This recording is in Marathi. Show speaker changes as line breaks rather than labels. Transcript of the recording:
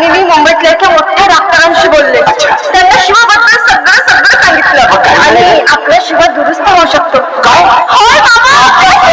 आणि मी मुंबईतल्या एका मोठ्या डॉक्टरांशी बोलले. त्यांना शिवाबद्दल सगळं सांगितलं आणि आपला शिवा दुरुस्त होऊ शकतो. होय बाबा.